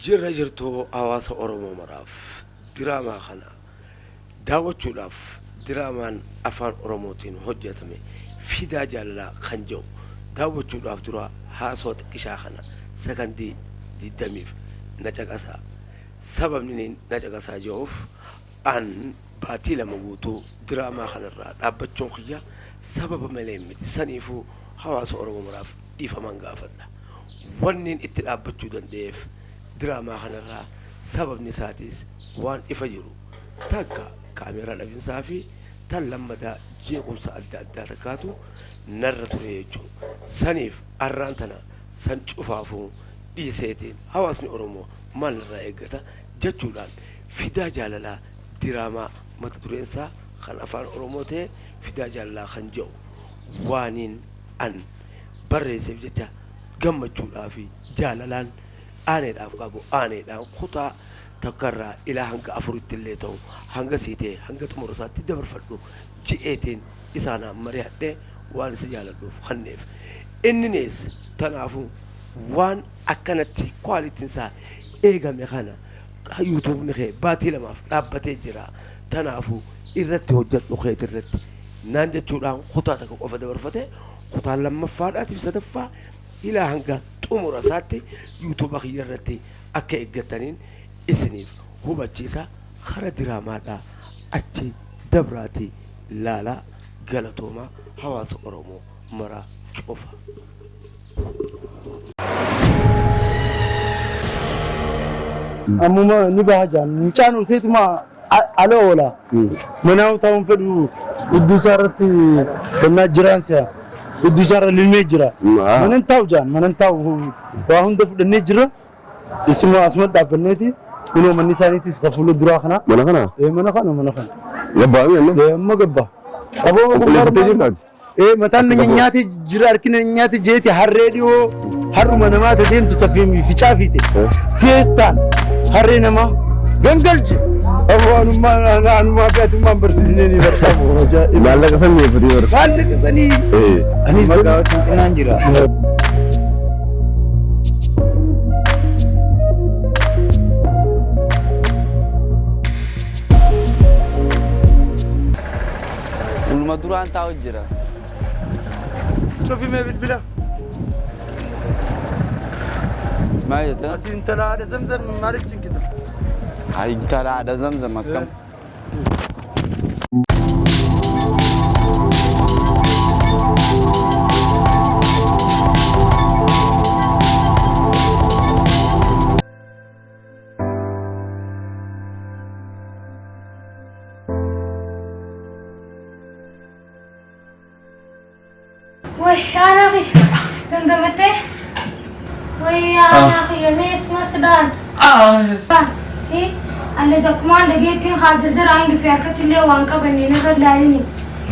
Jirra jirtuu hawaasa Oromoo maraaf diraamaa kana daawwachuudhaaf diraamaan afaan Oromootiin hojjetame Fiida Jaalala kan jiru daawwachuudhaaf dura haasoo xiqqishaa kana sakandii 20f na caqasaa. Sababni na caqasaa jiruuf an baatii lama guutuu diraamaa kanarraa dhaabbachuun kiyya sababa malee miti saniifuu hawaasa Oromoo maraaf dhiifaman gaafadha. Wanni itti dhaabbachuu danda'eef diraamaa kanarraa sababni isaatis waan ifa jiru takka kaameeraa dhabinsaa fi tan lammadaa jeequmsa adda addaa takkaatu narra ture jechuun saniif arraan tana san cufaafuu dhiiseetiin hawaasni Oromoo maal irraa eeggata jechuudhaan Fiida Jaalalaa diraamaa mata dureensaa kan afaan Oromoo ta'e Fiida Jaalalaa kan jedhu waaniin an barreesseef jecha gammachuudhaa fi jaalalaan aaneedhaaf qabu aaneedhaan kutaa takkarraa ilaa hanga afuritti illee ta'u hanga siitee hanga xumurasaatti dabarfadhu ji'eetiin isaanaan mari'adhee waan isa jaaladhuuf kanneef inninis tanaafu waan akkanatti kwaalitiin isaa eegame kana yuutuubni kee baatii lamaaf dhaabbatee jira tanaafu irratti hojjedhu keet irratti naan jechuudhaan kutaa takka qofa dabarfate kutaa lammaffaadhaatiif sadaffaa ilaa hanga xumurasaatti yuutuuba kiyya irratti akka eeggataniin isiniif hubachiisa kara diraamaadhaa achi dabraatii laalaa galatoomaa hawaasa Oromoo maraa cufa. Amma ni bahajan mucaan useetuma ala oola manaa ta'uun fedhu iddoo isaarratti kennaa jiraansa iddoo isaarra lilmee jira manan ta'u jaan manan ta'u waa hunda fudhannee jira isuma asuma dhaabbanneeti kunoo manni isaaniitis ka fuula duraa kana mana kana gabbaa mi amma gabbaa aboo gumbaartee jirtaati mataan nyaati jira arkina nyaati jeeti harree dhiyoo harruma namaa deemtu tafiimi ficaa fiite teestaan harree namaa gangalche anuma beetummaan barsiisnee ni barbaadu maallaqa sanii fudhii barbaadu maallaqa sanii anis maqaa sintinaan jira ulma duraan taa'u jira شوفي ما بالبلا ما يدا انت لا على زمزم ما عرفتش كده هاي انت لا على زمزم كم أنا أخي قمقمته ويا أنا أخي يميس مسودان إيه أنا إذا كمان لقيتين خارج الزرع عندي في حركة اللي وانك بني نفر داريني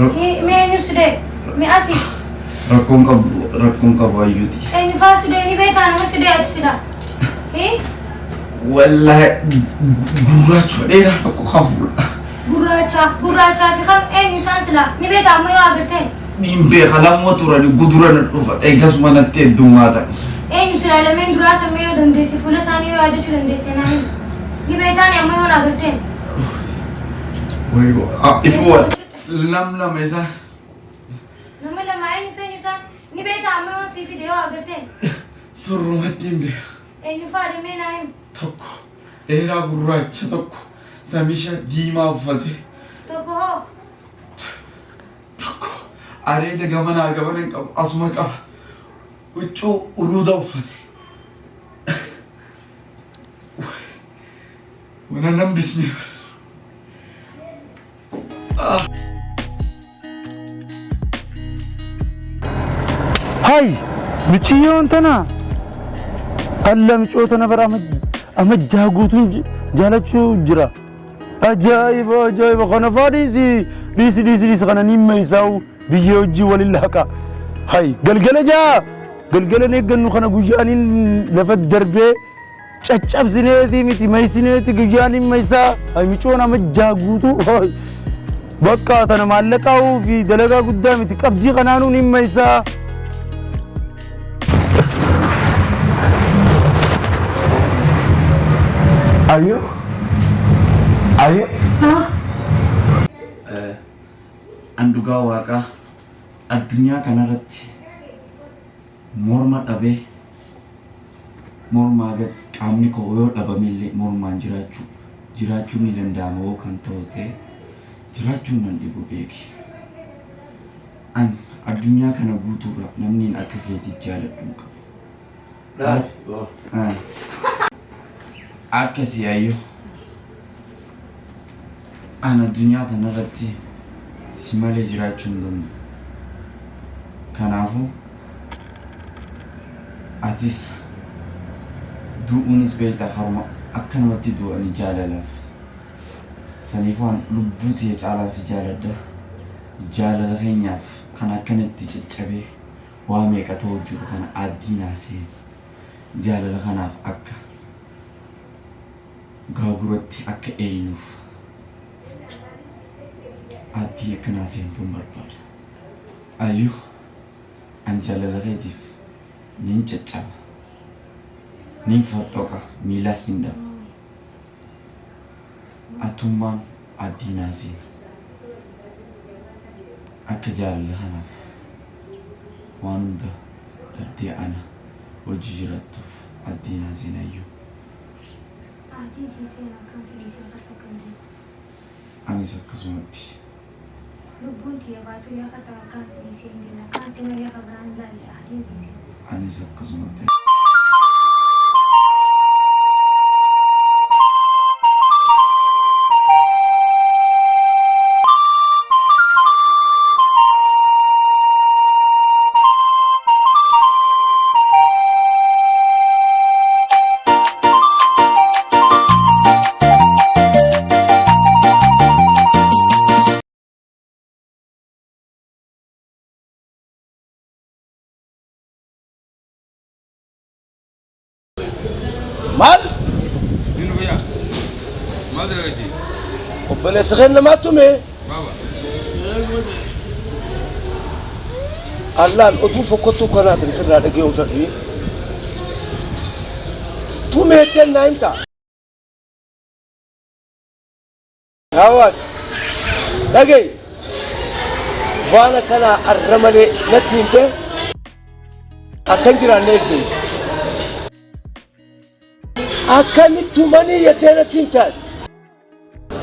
إيه مين يسده مي أسي ركون كبايوتي إيه نفاس ده إني بيت أنا مسده أتسده إيه والله غوراتشو ده رافقو خافول غوراتشا في خم إيه نسان سلا نبيت أمي وأقرتين nimbe kalamu turani gudurana dhufa eegas manatti heddumaata nusra lameen duraa sammee yoo dandeesse fuula isaanii yoo yaadachuu dandeesse naani ni beetaan amma yoo naagarteen wayo ifu lama isa nama lama eenyu feenyu isaan ni beetaa amma yoo sii fide yoo agarteen surrumatti himbe eenyu faadhimee naa himu tokko dheeraa gurraacha tokko samisha diimaa uffate tokko hoo areeda gamanaa gabanan qabu asuma qaba huccuu uruuda uffate wana nambisne هاي مچيون تنا الله مچوتنا برا أمد جاغوتون جالچو جرا أجايب خنفاريسي ليس خنا نيم يساو بيوجي ولله هاي قلقلة نيجن خنا جوجانين لفت دربه چچب زنيتي متي ميسنيتي جوجانين ميسا هاي مچونا مجاغوتو هاي بقى تنا مالكاو في دلغا قدامي تقبضي قنانو نيم ميسا Ayo. Ayo. Andugaa waaqaa addunyaa kanarratti morma dhabee mormaa gad qaamni koo yoo dhabamillee mormaan jiraachuu ni danda'ama yoo kan ta'e jiraachuun nan dhibu beeki. An addunyaa kana guutuurraa namni akka keetii jaaladhu qabu. Akkasii ayyoo an addunyaa kanarratti si malee jiraachuu hin danda'u. Kanaafuu atis du'uunis beektaa harma akka namatti du'anii jaalalaaf saniif waan lubbuu tiyya caalaa si jaaladha. Jaalala keenyaaf kan akkanatti caccabee waa meeqa ta'uu jiru kana addii naasee jaalala kanaaf akka gaaguratti akka eenyuuf addii akka naaseentuun barbaada. Ayyuu an jaalala keetiif nin caccaba nin fottoqa miilas nin dhaba atummaan addii naasee akka jaalala kanaaf waan hunda dhabdee ana hojii jiraattuuf addii naaseen ayyuu. Anis akkasumatti. Anis akkasumatti. Mal? Dinu ya. Mal lagi. Obbole sakhen lama tume. Baba. Allah odu fokotu kana trisir rada ge umsadi. Tume tel naimta. Awat. Lagi. Wana kana arramale natinte. Akan jiran nefi. Akkanittu manii yatteena timtaat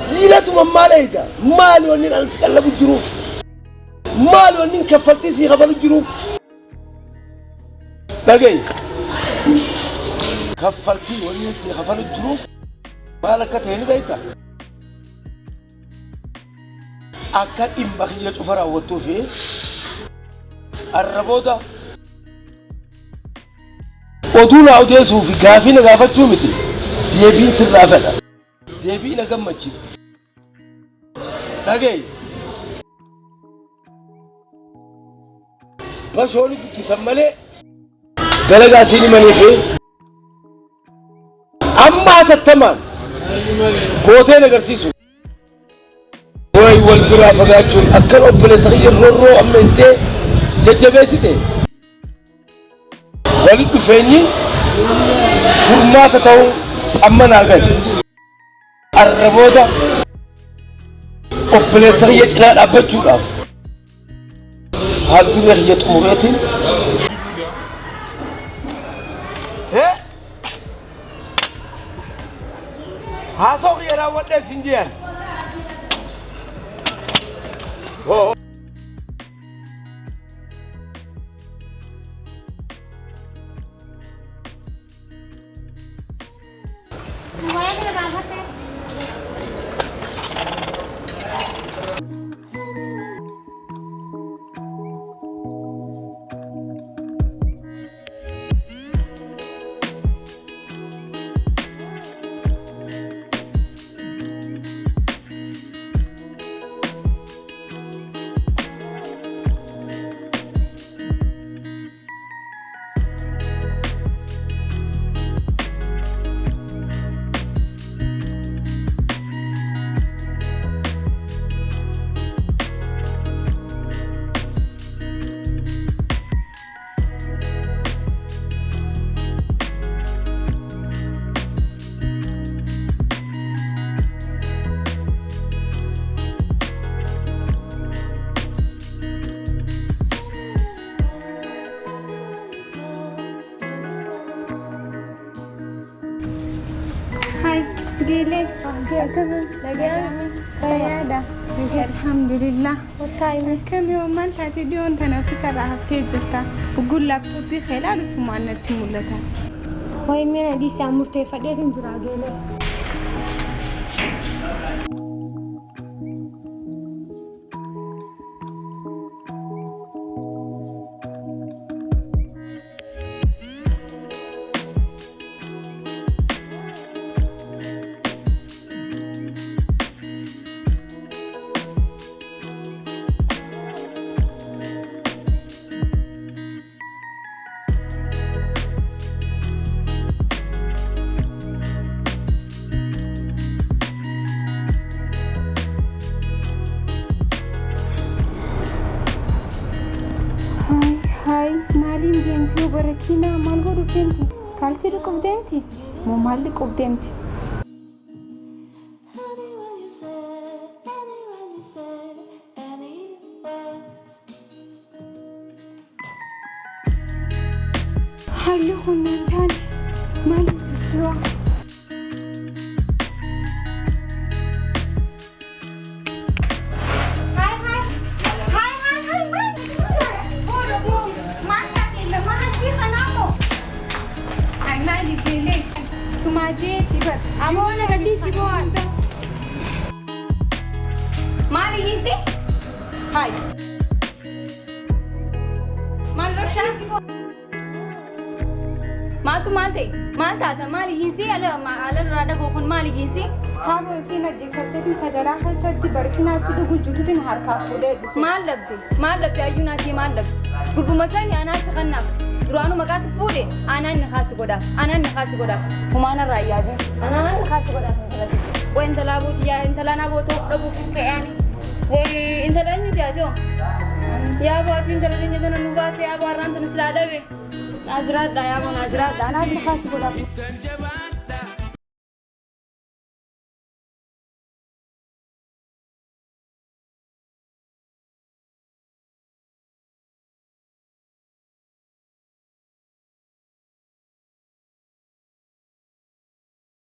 diilatuma maaleeyda maali wannin an si qallabu jiruuf maali wannin kaffaltii sii kafalu jiruuf dhagay kaffaltii wannin sii kafalu jiruuf maal akka ta'e ni beekta akka dhimma kiyya cufa raawwattuu fi arrabooda oduu naa odeessuu fi gaafii na gaafachuu miti deebiin sirraa fedha deebii na gammachiisu dhagee bashooni guddisan malee dalagaa siin himanii fi amma hatattamaan gooteen agarsiisu way wal biraa fagaachuun akkan obboleessa kiyya roorroo ammeessitee jajjabeessite walitti dhufeenyi furmaata ta'uu amma naa gadi arrabooda obboleessa kiyya cinaa dhaabbachuudhaaf haal duree kiyya xumureetiin haasoo kiyya raawwadhee sin jiyan قيلي تمام لقيادة الحمد لله كم يوم ما انت تديون تنافس رهفتي جبتا وقول لابتوبي خلال سمعنا تمولتها وين من دي سامرتي فديت انجرا قيلي هاي مالين ديمتي وبركينا مال غورو ديمتي كالسي لكم ديمتي مو مال لكم ديمتي هاي لخون نانتاني مالي تتلوى سماجيتي بر أمونا قديسي بوان مالي يسي هاي مال رشاسي ما تو مالتي مالتا مالي يسي على الرادة قوخن مالي يسي تابو فينا جسدتي سجرا خسرتي بركنا سيدو جوتين حركة فودي ما لبدي أيوناتي ما لبدي قبو مساني أنا سخنف درانو مقاس فودي أنا نخاس قدا وما أنا راياجي أنا نخاس قدا وين تلابوت يا انت لا نابوت أبو فيك يعني وين انت لا نجاجو يا باتي انت لا نجدنا نباسي يا باران تنسلا دبي ناجرات دا يا بو ناجرات دا أنا نخاس قدا